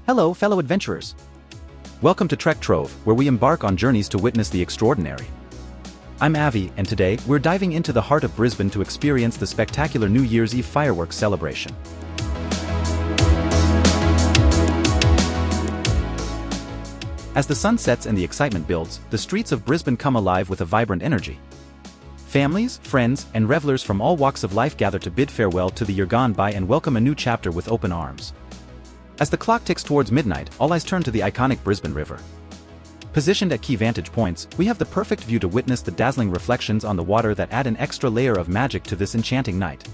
Hello, fellow adventurers. Welcome to Trek Trove, where we embark on journeys to witness the extraordinary. I'm Avi, and today, we're diving into the heart of Brisbane to experience the spectacular New Year's Eve fireworks celebration. As the sun sets and the excitement builds, the streets of Brisbane come alive with a vibrant energy. Families, friends, and revelers from all walks of life gather to bid farewell to the year gone by and welcome a new chapter with open arms. As the clock ticks towards midnight, all eyes turn to the iconic Brisbane River. Positioned at key vantage points, we have the perfect view to witness the dazzling reflections on the water that add an extra layer of magic to this enchanting night.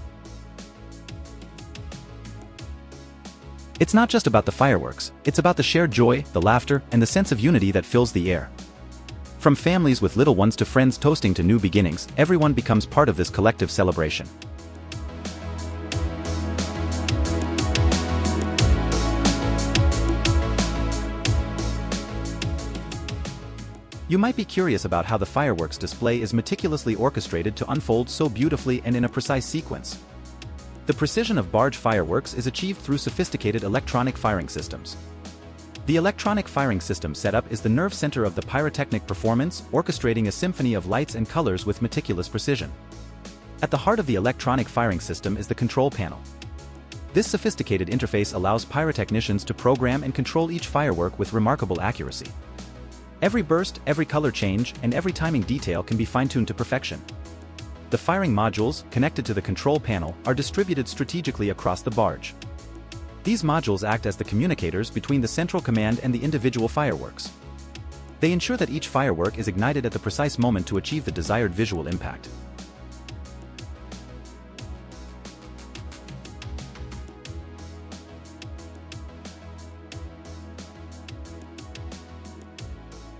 It's not just about the fireworks, it's about the shared joy, the laughter, and the sense of unity that fills the air. From families with little ones to friends toasting to new beginnings, everyone becomes part of this collective celebration. You might be curious about how the fireworks display is meticulously orchestrated to unfold so beautifully and in a precise sequence. The precision of Barge fireworks is achieved through sophisticated electronic firing systems. The electronic firing system setup is the nerve center of the pyrotechnic performance, orchestrating a symphony of lights and colors with meticulous precision. At the heart of the electronic firing system is the control panel. This sophisticated interface allows pyrotechnicians to program and control each firework with remarkable accuracy. Every burst, every color change, and every timing detail can be fine-tuned to perfection. The firing modules, connected to the control panel, are distributed strategically across the barge. These modules act as the communicators between the central command and the individual fireworks. They ensure that each firework is ignited at the precise moment to achieve the desired visual impact.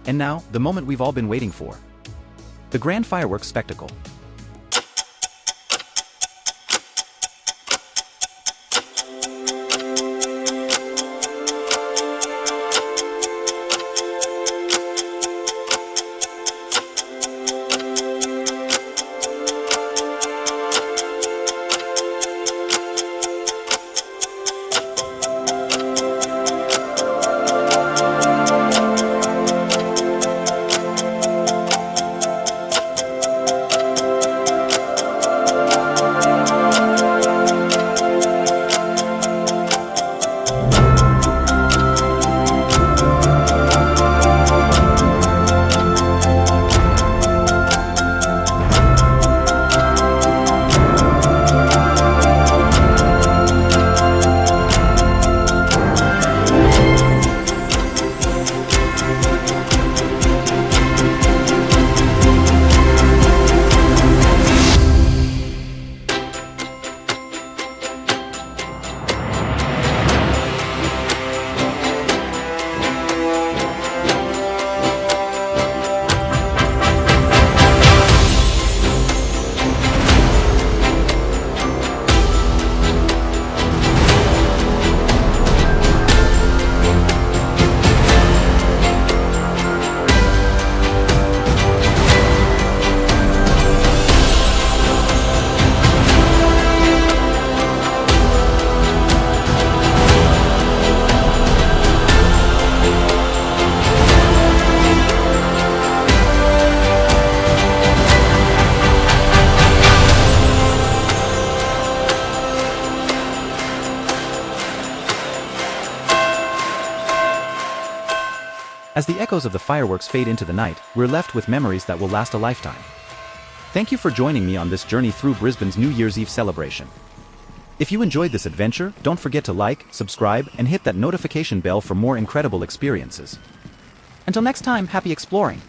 And now, the moment we've all been waiting for. The grand fireworks spectacle. As the echoes of the fireworks fade into the night, we're left with memories that will last a lifetime. Thank you for joining me on this journey through Brisbane's New Year's Eve celebration. If you enjoyed this adventure, don't forget to like, subscribe, and hit that notification bell for more incredible experiences. Until next time, happy exploring!